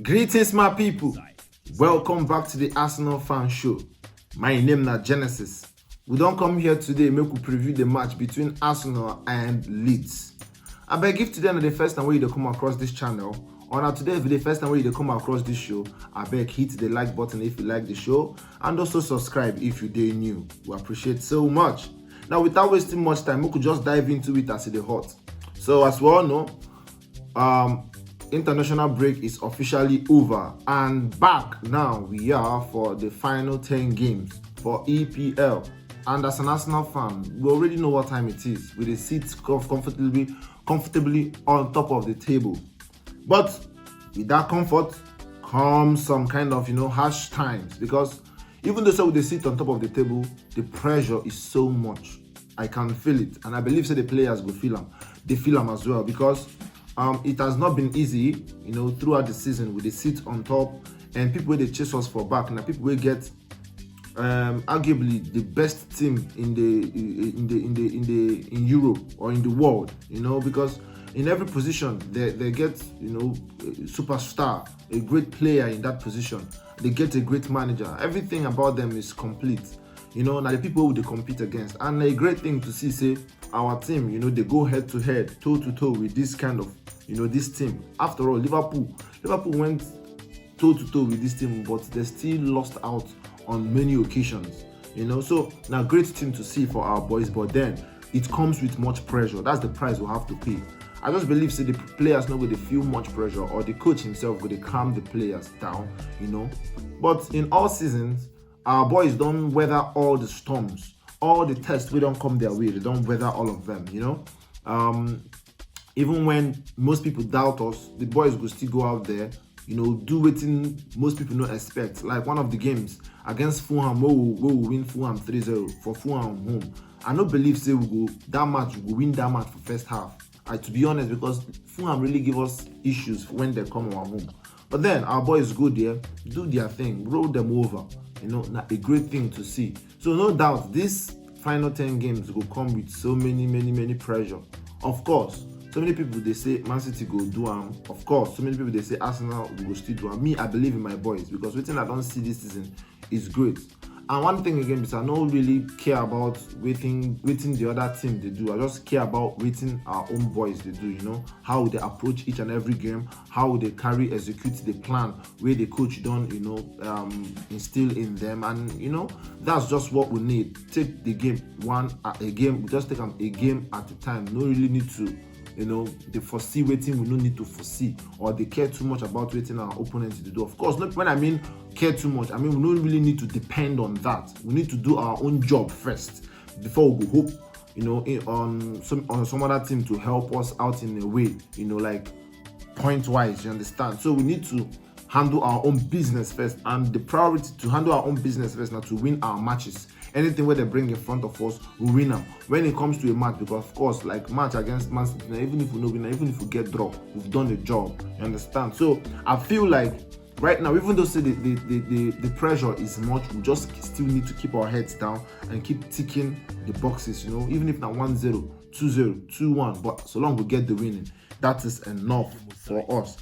Greetings, my people. Welcome back to the Arsenal Fan Show. My name is Genesis. We don't come here today make we preview the match between Arsenal and Leeds. I beg if today the first time where you come across this channel, or now today if the first time where you come across this show, I beg hit the like button if you like the show, and also subscribe if you day new. We appreciate so much. Now, without wasting much time, we could just dive into it as it is hot. So as we all know, international break is officially over, and back now we are for the final 10 games for EPL. And as an Arsenal fan, we already know what time it is. With the seats comfortably on top of the table. But with that comfort comes some kind of harsh times, because even though so with the seat on top of the table, the pressure is so much. I can feel it, and I believe the players will feel them. They feel them as well, because it has not been easy, throughout the season with the seat on top, and people where they chase us for back, and people will get arguably the best team in Europe or in the world, because in every position they get superstar, a great player in that position. They get a great manager. Everything about them is complete. Now the people who they compete against, and a great thing to see, say our team, they go head to head, toe to toe with this kind of, this team. After all, Liverpool went toe to toe with this team, but they still lost out on many occasions. So now great team to see for our boys, but then it comes with much pressure. That's the price we have to pay. I just believe say the players know they feel much pressure, or the coach himself will calm the players down, But in all seasons, our boys don't weather all the storms, all the tests. We don't come their way. They don't weather all of them, Even when most people doubt us, the boys will still go out there, do what most people don't expect. Like one of the games against Fulham, where we win Fulham 3-0 for Fulham home. I don't believe say we will win that match for first half. To be honest, because Fulham really give us issues when they come our home. But then our boys go there, do their thing, roll them over. A great thing to see. So no doubt, this final 10 games will come with so many pressure. Of course, so many people they say Man City go do them. Of course, so many people they say Arsenal will go still do them. Me, I believe in my boys, because waiting I don't see this season is great. And one thing again is I don't really care about waiting the other team they do. I just care about waiting our own boys they do, how they approach each and every game, how they execute the plan where the coach don't, instill in them. And, that's just what we need. Take the game we just take them a game at a time. No really need to, they foresee waiting, we don't need to foresee, or they care too much about waiting our opponents to do. Of course, not when I mean care too much, I mean we don't really need to depend on that. We need to do our own job first before we go hope, on some other team to help us out in a way, like point wise, you understand? So we need to handle our own business first, and the priority to handle our own business first now to win our matches. Anything where they bring in front of us, we win them. When it comes to a match, because of course, like match against Man City, even if we no win, even if we get draw, we've done the job. You understand? So I feel like right now, even though say the pressure is much, we just still need to keep our heads down and keep ticking the boxes. Even if not 1-0, 2-0, 2-1, but so long we get the winning, that is enough for us.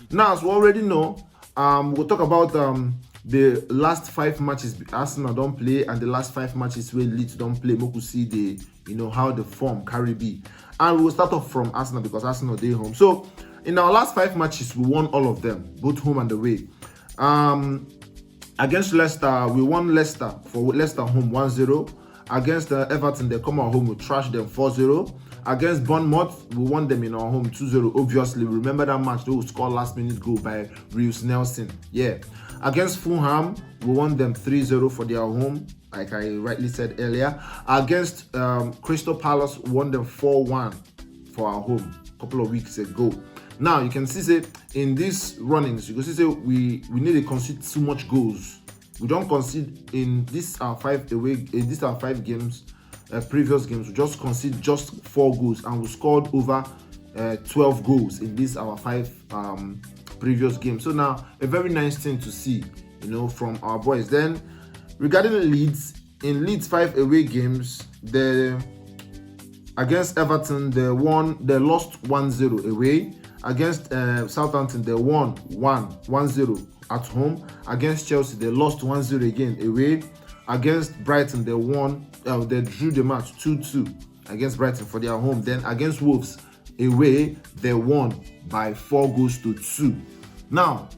Now, as we already know, we'll talk about the last 5 matches Arsenal don't play, and the last 5 matches where Leeds don't play. We could see the how the form carry be, and we will start off from Arsenal because Arsenal they home. So in our last 5 matches, we won all of them, both home and away. Against Leicester, we won Leicester home 1-0. Against Everton, they come at home, we trashed them 4-0. Against Bournemouth, we won them in our home 2-0. Obviously, remember that match they will score last minute goal by Reece Nelson. Yeah. Against Fulham, we won them 3-0 for their home, like I rightly said earlier. Against Crystal Palace, we won them 4-1 for our home a couple of weeks ago. Now you can see say in these runnings, you can see say we need to concede too much goals. We don't concede in this our 5 away. In this our 5 games, previous games, we just concede just 4 goals, and we scored over 12 goals in this our 5 previous games. So now a very nice thing to see, from our boys. Then regarding Leeds, in Leeds 5 away games, against Everton they lost 1-0 away. Against Southampton, they won 1-0 at home. Against Chelsea, they lost 1-0 again away. Against Brighton, they drew the match 2-2 against Brighton for their home. Then against Wolves away, they won by 4-2. Now,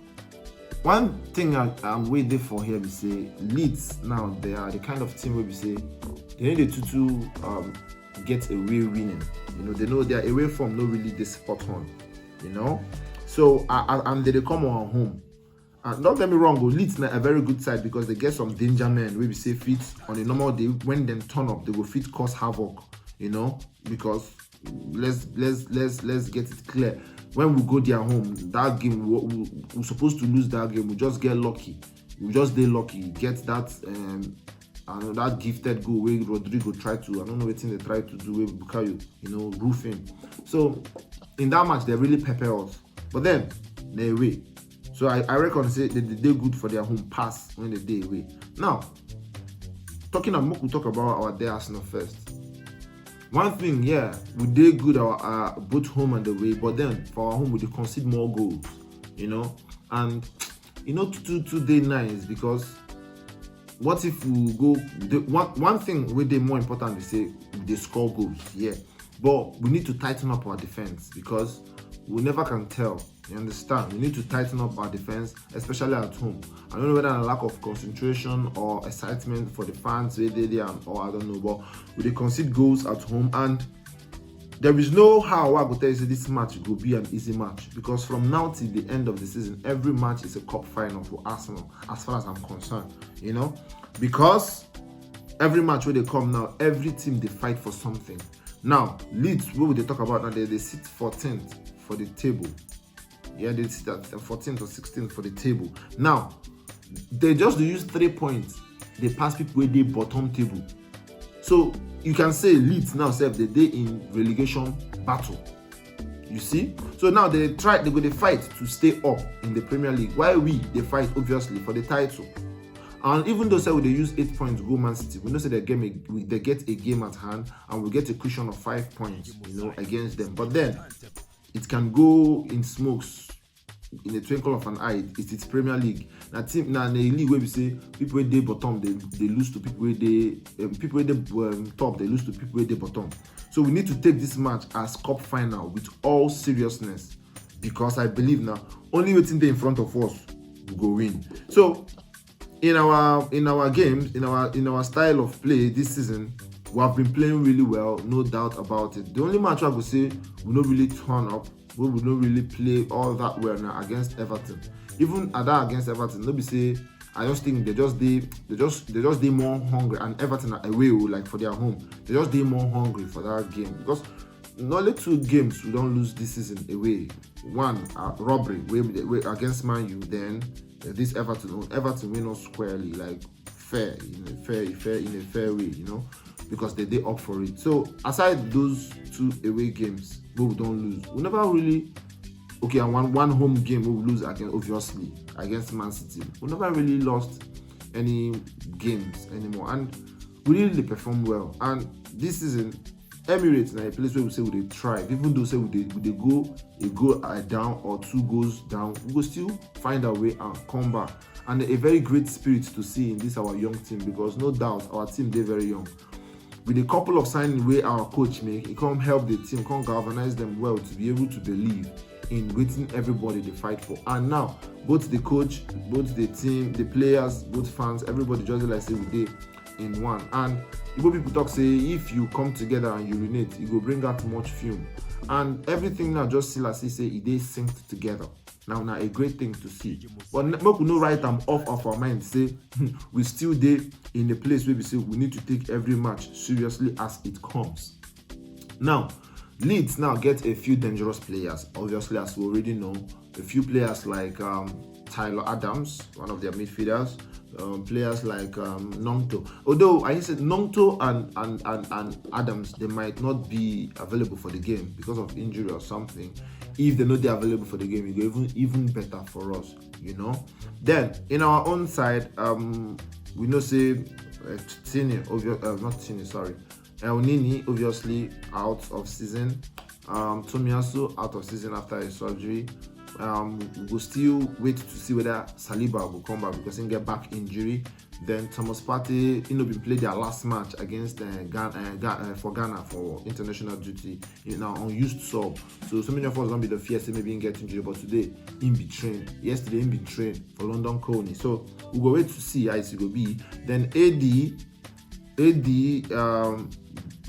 one thing I'm waiting for here, we say Leeds. Now they are the kind of team where we say they need to get away winning. They know their away form not really this spot on. So and they come on home. And don't get me wrong, Leeds are a very good side because they get some danger men where we say fit on a normal day. When them turn up, they will fit cause havoc. Because let's get it clear. When we go their home, that game we're supposed to lose that game. We just get lucky. We just stay lucky. Get that that gifted goal where Rodrigo tried to. I don't know what thing they tried to do with Bukayo. Roofing. So in that match, they really pepper us. But then they away. So I reckon say they good for their home pass when they day away. Now, we'll talk about our day Arsenal first. One thing, we did good our both home and away, but then for our home we concede more goals, and 2-2 nice because what if we go one thing with the more important we say they score goals, but we need to tighten up our defense because we never can tell. You understand? We need to tighten up our defense, especially at home. I don't know whether a lack of concentration or excitement for the fans, or I don't know, but we concede goals at home, and there is no how I go tell you this match will be an easy match because from now till the end of the season, every match is a cup final for Arsenal, as far as I'm concerned. Because every match where they come now, every team they fight for something. Now, Leeds, what would they talk about now? They sit 14th for the table. They sit at 14th or 16th for the table. Now, they just use 3 points. They pass people where they bottom table. So you can say Leeds now say they in relegation battle. You see? So now they fight to stay up in the Premier League. While they fight obviously for the title. And even though they use 8 points to go Man City, we know they get a game at hand and we get a cushion of 5 points, against them. But then it can go in smokes in a twinkle of an eye. It's Premier League. Now team now in a league where we say people where they bottom they lose to people where they top, they lose to people where they bottom. So we need to take this match as cup final with all seriousness because I believe now only waiting there in front of us will go win. So in our games, in our style of play this season, we have been playing really well, no doubt about it. The only match I would say we don't really turn up, we would not really play all that well now against Everton. Even at that against Everton, nobody say I just think they just more hungry, and Everton are away like for their home. They just more hungry for that game because not only 2 games we don't lose this season away. One robbery against Man U, then this Everton win us squarely, like fair in a fair way, because they up for it. So aside those 2 away games we don't lose, we never really and one home game we lose again obviously against Man City. We never really lost any games anymore, and we really perform well. And this season Emirates is a place where we say we thrive, even though say we go a goal down or 2 goals down, we will still find our way and come back. And a very great spirit to see in this our young team because no doubt our team they're very young. With a couple of signing where our coach make, it come help the team, come galvanize them well to be able to believe in waiting everybody they fight for. And now both the coach, both the team, the players, both fans, everybody just like say we did in one. And Igbo people talk say if you come together and urinate, it will bring out much fume. And everything now just still as say it they synced together. Now a great thing to see. But we no write them off of our mind. Say we still there in a place where we say we need to take every match seriously as it comes. Now, Leeds now get a few dangerous players. Obviously, as we already know, a few players like Tyler Adams, one of their midfielders. Players like Nongto. Although I said Nongto and Adams, they might not be available for the game because of injury or something. If they know they're available for the game, it go even better for us, Then in our own side, we know say El Nini obviously out of season. Tomiyasu out of season after his surgery. We'll still wait to see whether Saliba will come back because he get back injury. Then Thomas Partey, been played their last match against Ghana for international duty. Now unused sub. So many of us don't be the fear say maybe he get injured, but today he be trained. Yesterday he be trained for London Coney. So we'll go wait to see how it's going to be. Then AD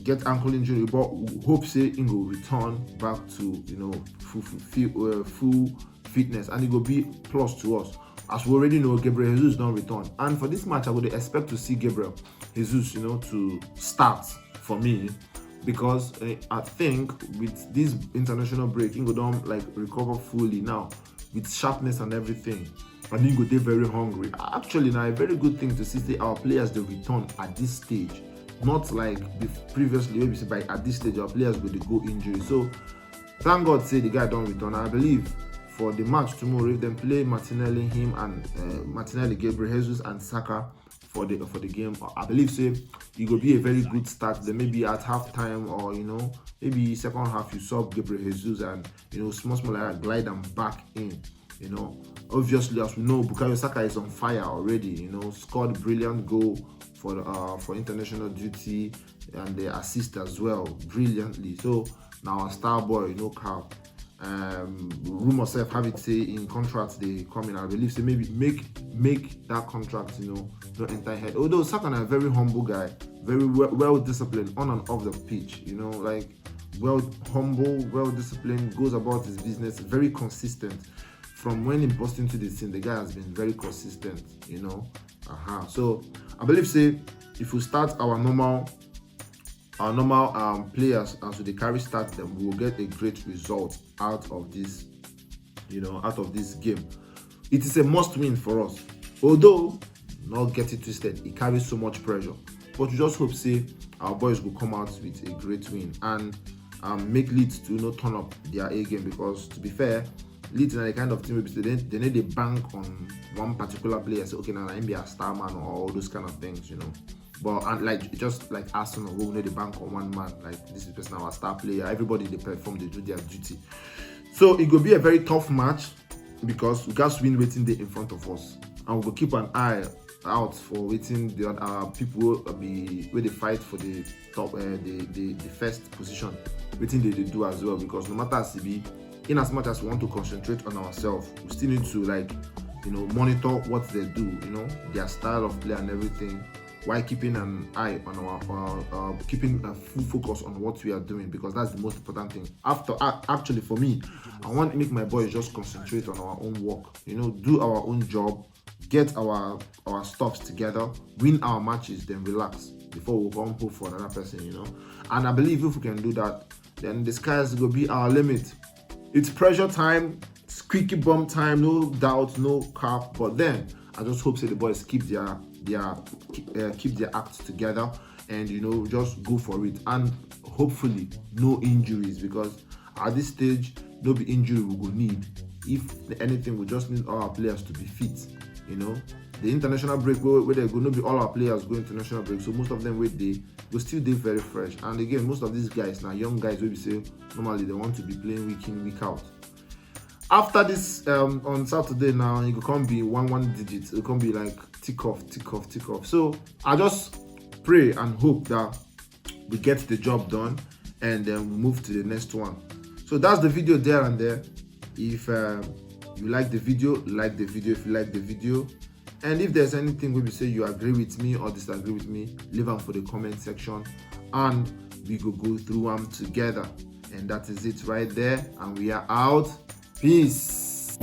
get ankle injury, but hope say he will return back to full fitness, and it will be plus to us. As we already know, Gabriel Jesus don't return, and for this match I would expect to see Gabriel Jesus to start for me, because I think with this international break he go down recover fully now with sharpness and everything, and he go dey very hungry. Actually, now a very good thing to see our players they return at this stage. Not like previously, where we say by at this stage our players go injury. So thank God say the guy don't return. I believe for the match tomorrow, if they play Martinelli, him and Martinelli, Gabriel Jesus and Saka for the game, I believe say it will be a very good start. Then maybe at halftime or maybe second half you sub Gabriel Jesus and small like glide them back in. Obviously as we know, Bukayo Saka is on fire already. Scored brilliant goal for international duty and the assist as well brilliantly. So now our star boy, Cal. Rumor self have it say in contract they come in. I believe say maybe make that contract don't enter head. Although Saka is a very humble guy, very well disciplined on and off the pitch. Well humble, well disciplined, goes about his business, very consistent. From when he burst into the scene, the guy has been very consistent. So I believe say if we start our normal players as they carry start them, we will get a great result out of this game. It is a must win for us, although not get it twisted, it carries so much pressure, but we just hope say our boys will come out with a great win and make Leeds to turn up their A game, because to be fair, Leeds are the kind of team where they need a bank on one particular player. Say, okay, now I be a star man or all those kind of things, But just like Arsenal, we need a bank on one man. Like this is person our star player. Everybody they perform, they do their duty. So it will be a very tough match because we got win waiting there in front of us, and we'll keep an eye out for waiting the people where they fight for the top, the first position. Waiting they do as well, because no matter as it be, in as much as we want to concentrate on ourselves, we still need to monitor what they do, their style of play and everything, while keeping an eye on keeping a full focus on what we are doing, because that's the most important thing. Actually for me, I want to make my boys just concentrate on our own work, do our own job, get our stuffs together, win our matches, then relax before we come hope for another person, And I believe if we can do that, then the skies will be our limit. It's pressure time, squeaky bum time, no doubt, no cap. But then I just hope say the boys keep their act together and just go for it, and hopefully no injuries, because at this stage no be injury we will need. If anything, we just need all our players to be fit. The international break where they're going to be all our players go international break, so most of them will still be very fresh. And again, most of these guys now young guys will be say normally they want to be playing week in week out. After this on Saturday now it can be one digit, it can be like tick off. So I just pray and hope that we get the job done and then move to the next one. So that's the video there and there. If you like the video, if you like the video. And if there's anything where we say you agree with me or disagree with me, leave them for the comment section and we go through them together. And that is it right there. And we are out. Peace.